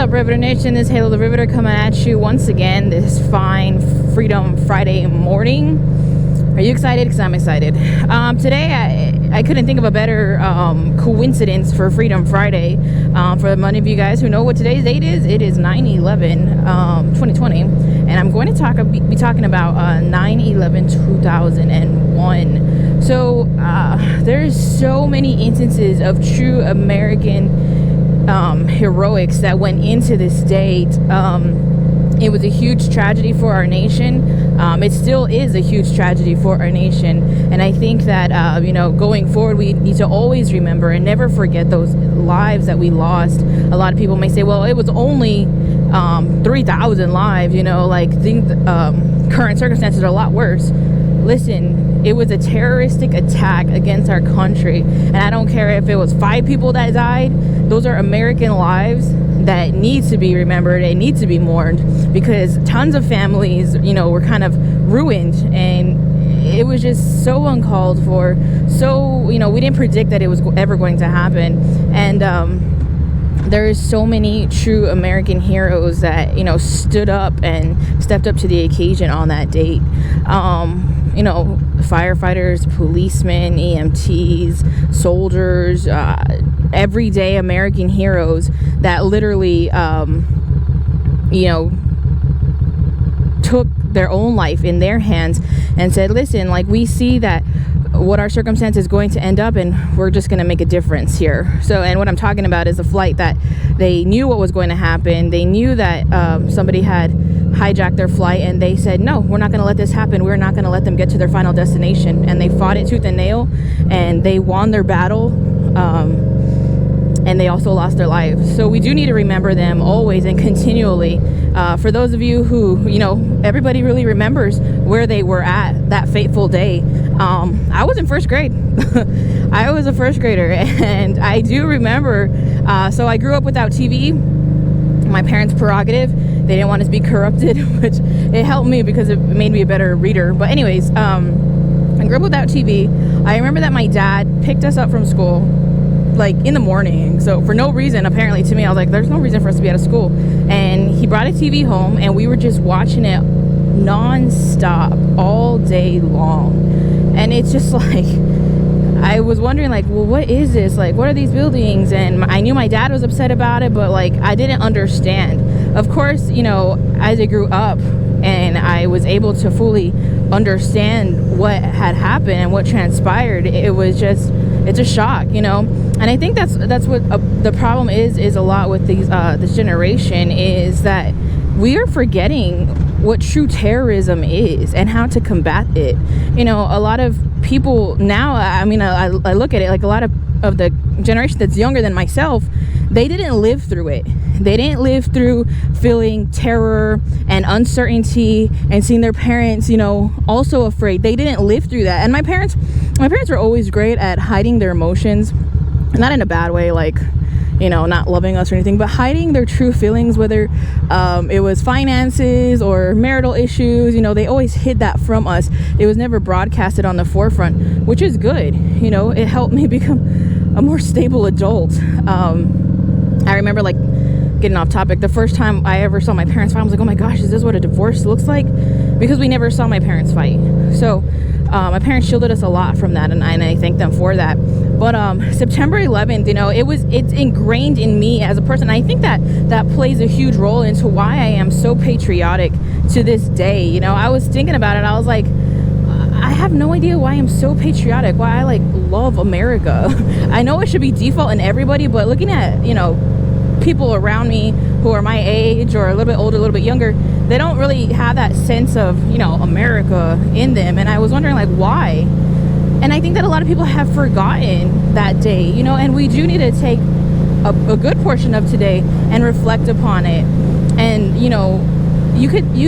up, Riveter Nation? This is Halo the Riveter coming at you once again this fine Freedom Friday morning. Are you excited? Because I'm excited. Today, I couldn't think of a better coincidence for Freedom Friday. For many of you guys who know what today's date is, it is 9/11/2020, and I'm going to be talking about 9/11/2001. So there's so many instances of true American heroics that went into this date. It was a huge tragedy for our nation. It still is a huge tragedy for our nation, and I think that going forward, we need to always remember and never forget those lives that we lost. A lot of people may say, well, it was only 3,000 lives, current circumstances are a lot worse. Listen, it was a terroristic attack against our country, and I don't care if it was 5 people that died. Those are American lives that need to be remembered and need to be mourned, because tons of families, were kind of ruined, and it was just so uncalled for. So, we didn't predict that it was ever going to happen. And there's so many true American heroes that, stood up and stepped up to the occasion on that date. Firefighters, policemen, EMTs, soldiers, everyday American heroes that literally, took their own life in their hands and said, listen, we see that what our circumstance is going to end up, and we're just going to make a difference here. So, and what I'm talking about is a flight that they knew what was going to happen. They knew that somebody had hijacked their flight, and they said, no, we're not going to let this happen. We're not going to let them get to their final destination. And they fought it tooth and nail, and they won their battle. And they also lost their lives. So we do need to remember them always and continually. For those of you who, everybody really remembers where they were at that fateful day. I was in first grade. I was a first grader, and I do remember. So I grew up without TV. My parents' prerogative. They didn't want us to be corrupted, which it helped me because it made me a better reader. But anyways, I grew up without TV. I remember that my dad picked us up from school in the morning. So for no reason, apparently to me, I was like, there's no reason for us to be out of school. And he brought a TV home, and we were just watching it non-stop all day long. And it's just I was wondering well, what is this? What are these buildings? And I knew my dad was upset about it, but I didn't understand. Of course, as I grew up and I was able to fully understand what had happened and what transpired, it's a shock, And I think that's what the problem is a lot with this generation, is that we are forgetting what true terrorism is and how to combat it. A lot of people now, I look at it a lot of the generation that's younger than myself, they didn't live through it. They didn't live through feeling terror and uncertainty and seeing their parents, also afraid. They didn't live through that. And my parents were always great at hiding their emotions, not in a bad way, not loving us or anything, but hiding their true feelings, whether it was finances or marital issues. They always hid that from us. It was never broadcasted on the forefront, which is good. It helped me become a more stable adult. I remember getting off topic, the first time I ever saw my parents fight, I was like, oh my gosh, is this what a divorce looks like? Because we never saw my parents fight. So my parents shielded us a lot from that, and I thank them for that. But September 11th, it's ingrained in me as a person. I think that plays a huge role into why I am so patriotic to this day. I was thinking about it. I was like, I have no idea why I'm so patriotic, why I love America. I know it should be default in everybody, but looking at, people around me who are my age or a little bit older, a little bit younger, they don't really have that sense of, America in them. And I was wondering why? And I think that a lot of people have forgotten that day, and we do need to take a good portion of today and reflect upon it. And, you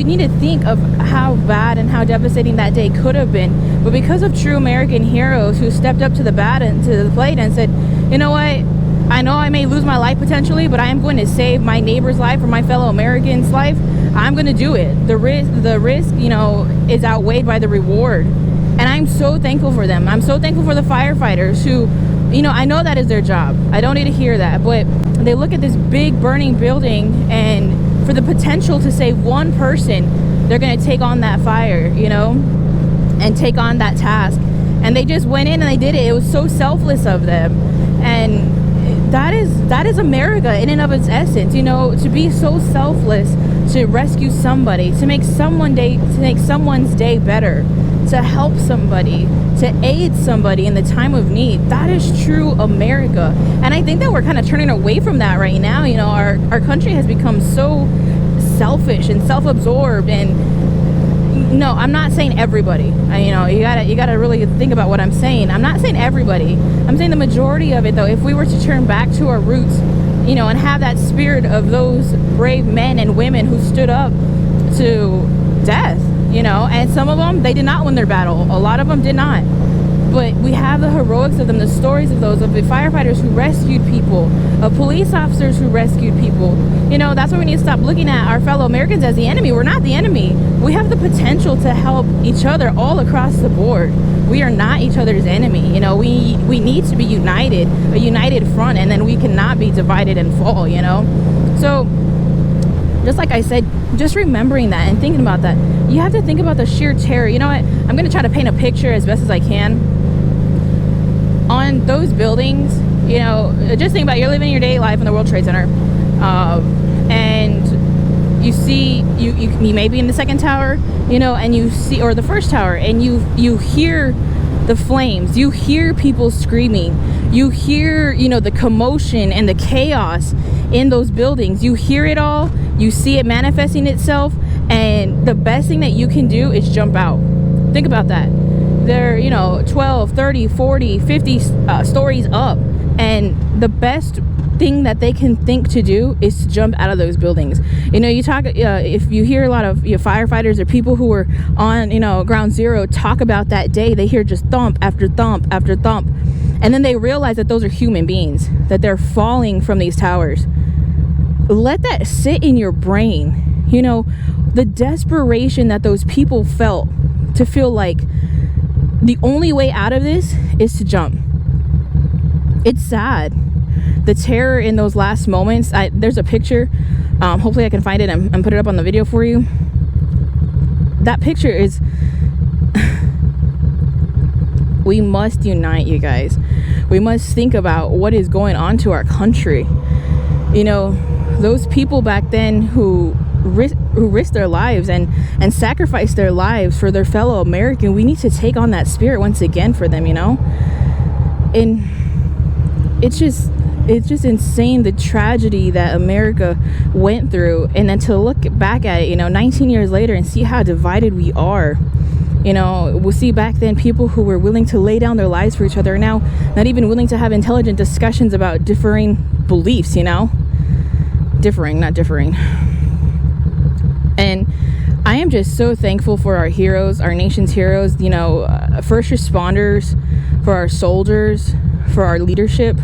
need to think of how bad and how devastating that day could have been. But because of true American heroes who stepped up to the bat and to the plate and said, you know what? I know I may lose my life potentially, but I am going to save my neighbor's life or my fellow American's life. I'm going to do it. The risk, is outweighed by the reward. And I'm so thankful for them. I'm so thankful for the firefighters who, I know that is their job. I don't need to hear that. But they look at this big burning building, and for the potential to save one person, they're going to take on that fire, and take on that task. And they just went in and they did it. It was so selfless of them. And that is America in and of its essence, to be so selfless, to rescue somebody, to make someone's day better, to help somebody, to aid somebody in the time of need. That is true America. And I think that we're kind of turning away from that right now. Our country has become so selfish and self-absorbed. And no, I'm not saying everybody. You gotta really think about what I'm saying. I'm not saying everybody. I'm saying the majority of it, though. If we were to turn back to our roots, and have that spirit of those brave men and women who stood up to death, and some of them, they did not win their battle. A lot of them did not. But we have the heroics of them, the stories of those, of the firefighters who rescued people, of police officers who rescued people. That's why we need to stop looking at our fellow Americans as the enemy. We're not the enemy. We have the potential to help each other all across the board. We are not each other's enemy. We need to be united, a united front, and then we cannot be divided and fall, So, just like I said, just remembering that and thinking about that, you have to think about the sheer terror. You know what? I'm going to try to paint a picture as best as I can. On those buildings, just think about, you're living your daily life in the World Trade Center, and you see, you may be in the second tower, and you see, or the first tower, and you hear the flames, you hear people screaming, you hear, the commotion and the chaos in those buildings. You hear it all, you see it manifesting itself, and the best thing that you can do is jump out. Think about that. They're 12, 30, 40, 50 stories up, and the best thing that they can think to do is to jump out of those buildings. You talk, if you hear a lot of firefighters or people who were on ground zero talk about that day, they hear just thump after thump after thump, and then they realize that those are human beings, that they're falling from these towers. Let that sit in your brain. The desperation that those people felt, to feel like the only way out of this is to jump. It's sad. The terror in those last moments. There's a picture. Hopefully I can find it and put it up on the video for you. That picture is... We must unite, you guys. We must think about what is going on to our country. Those people back then who risked their lives and sacrificed their lives for their fellow American, we need to take on that spirit once again for them, And it's just insane, the tragedy that America went through, and then to look back at it 19 years later and see how divided we are. We'll see back then people who were willing to lay down their lives for each other are now not even willing to have intelligent discussions about differing beliefs. Differing, not differing. And I am just so thankful for our heroes, our nation's heroes, first responders, for our soldiers, for our leadership,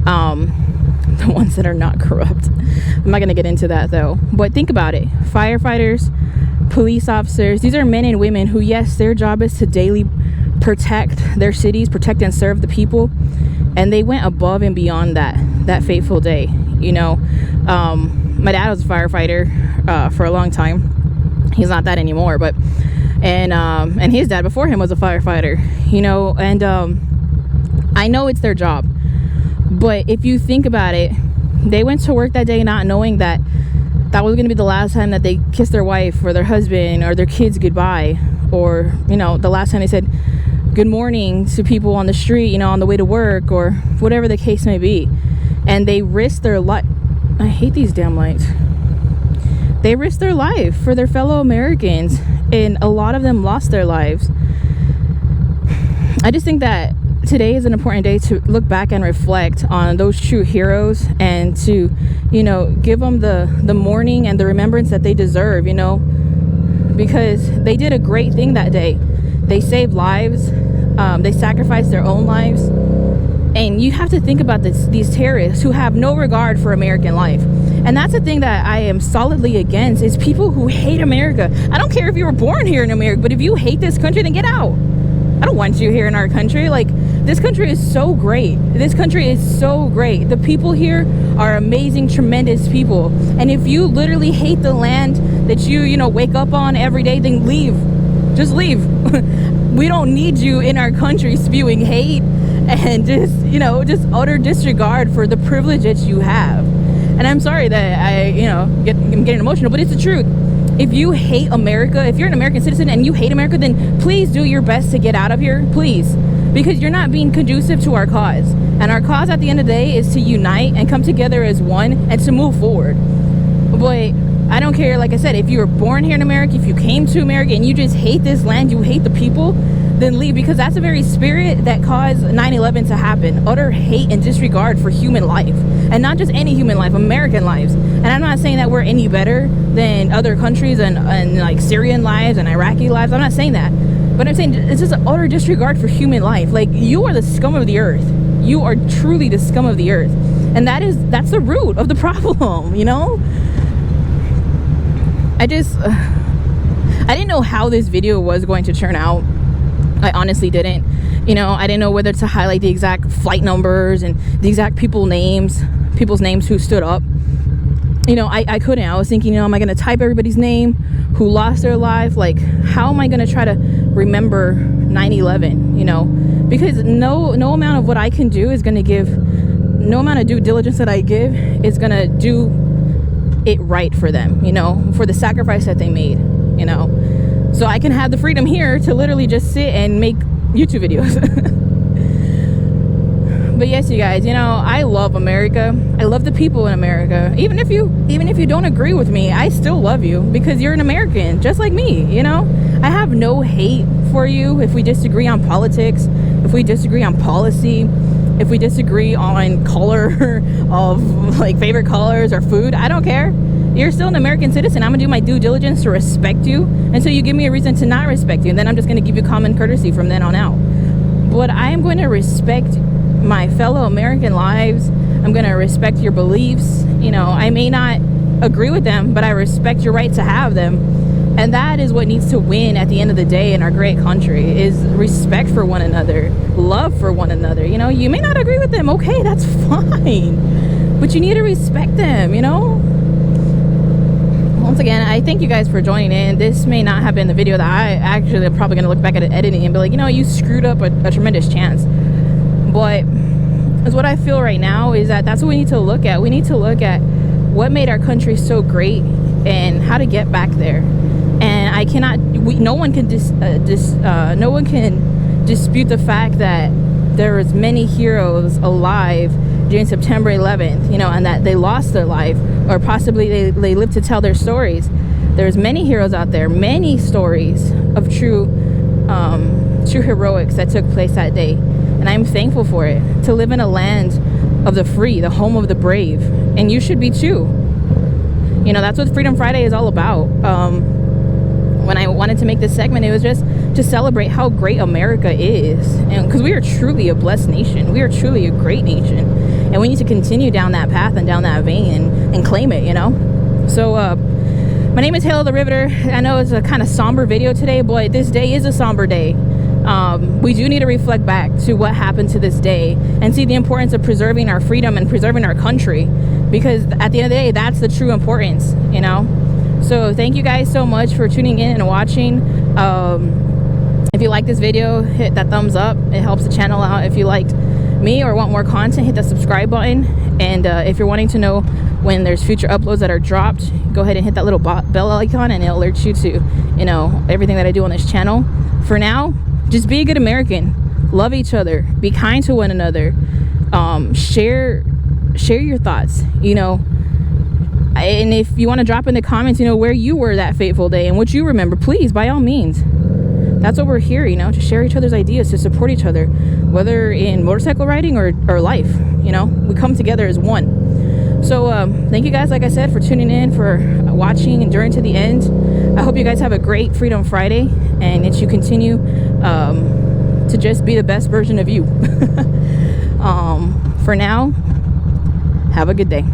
the ones that are not corrupt. I'm not going to get into that though, but think about it. Firefighters, police officers, these are men and women who, yes, their job is to daily protect their cities, protect and serve the people, and they went above and beyond that fateful day. My dad was a firefighter for a long time. He's not that anymore, but and his dad before him was a firefighter, and I know it's their job, but if you think about it, they went to work that day not knowing that was going to be the last time that they kissed their wife or their husband or their kids goodbye, or the last time they said good morning to people on the street, on the way to work, or whatever the case may be. And they risked their life. I hate these damn lights. They risked their life for their fellow Americans, and a lot of them lost their lives. I just think that today is an important day to look back and reflect on those true heroes, and to give them the mourning and the remembrance that they deserve, because they did a great thing that day. They saved lives, they sacrificed their own lives. And you have to think about these terrorists who have no regard for American life. And that's the thing that I am solidly against, is people who hate America. I don't care if you were born here in America, but if you hate this country, then get out. I don't want you here in our country. Like, This country is so great. This country is so great. The people here are amazing, tremendous people. And if you literally hate the land that you know, wake up on every day, then leave. Just leave. We don't need you in our country spewing hate and just, you know, just utter disregard for the privilege that you have. And I'm sorry that I'm getting emotional, but it's the truth. If you hate America, if you're an American citizen and you hate America, then please do your best to get out of here, please. Because you're not being conducive to our cause. And our cause at the end of the day is to unite and come together as one and to move forward. But I don't care, like I said, if you were born here in America, if you came to America and you just hate this land, you hate the people, then leave, because that's the very spirit that caused 9/11 to happen. Utter hate and disregard for human life. And not just any human life, American lives. And I'm not saying that we're any better than other countries and like Syrian lives and Iraqi lives. I'm not saying that. But I'm saying it's just an utter disregard for human life. Like, you are the scum of the earth. You are truly the scum of the earth. And that's the root of the problem, you know? I didn't know how this video was going to turn out. I honestly didn't. You know, I didn't know whether to highlight the exact flight numbers and the exact people's names who stood up. You know, I couldn't. I was thinking, you know, am I going to type everybody's name who lost their life? Like, how am I going to try to remember 9/11, you know? Because no amount of what I can do is going to give, no amount of due diligence that I give is going to do it right for them, you know, for the sacrifice that they made, you know? So I can have the freedom here to literally just sit and make YouTube videos. But yes, you guys, you know, I love America. I love the people in America. Even if you don't agree with me, I still love you because you're an American, just like me, you know? I have no hate for you if we disagree on politics, if we disagree on policy, if we disagree on color of like favorite colors or food. I don't care. You're still an American citizen. I'm gonna do my due diligence to respect you until you give me a reason to not respect you, and then I'm just gonna give you common courtesy from then on out. But I am going to respect my fellow American lives. I'm going to respect your beliefs. You know, I may not agree with them, but I respect your right to have them. And that is what needs to win at the end of the day in our great country, is respect for one another, love for one another. You know, you may not agree with them. Okay, that's fine. But you need to respect them, you know? Once again, I thank you guys for joining in. This may not have been the video that I actually am probably going to look back at it editing and be like, you know, you screwed up a tremendous chance. But is what I feel right now is that's what we need to look at. We need to look at what made our country so great and how to get back there. And no one can dispute the fact that there was many heroes alive during September 11th, you know, and that they lost their life, or possibly they lived to tell their stories. There's many heroes out there, many stories of true heroics that took place that day. And I'm thankful for it, to live in a land of the free, the home of the brave. And you should be too. You know, that's what Freedom Friday is all about. When I wanted to make this segment, it was just to celebrate how great America is. And because we are truly a blessed nation. We are truly a great nation. And we need to continue down that path and down that vein and claim it, you know? So, my name is Halo the Riveter. I know it's a kind of somber video today, but this day is a somber day. We do need to reflect back to what happened to this day and see the importance of preserving our freedom and preserving our country, because at the end of the day, that's the true importance, you know? So thank you guys so much for tuning in and watching. If you like this video, hit that thumbs up. It helps the channel out. If you liked me or want more content, hit the subscribe button. And if you're wanting to know when there's future uploads that are dropped, go ahead and hit that little bell icon and it'll alert you to, you know, everything that I do on this channel. For now, just be a good American. Love each other. Be kind to one another. Share your thoughts, you know. And if you want to drop in the comments, you know, where you were that fateful day and what you remember, please, by all means. That's what we're here, you know, to share each other's ideas, to support each other, whether in motorcycle riding or life, you know. We come together as one. So thank you guys, like I said, for tuning in, for watching, enduring to the end. I hope you guys have a great Freedom Friday and that you continue to just be the best version of you. For now, have a good day.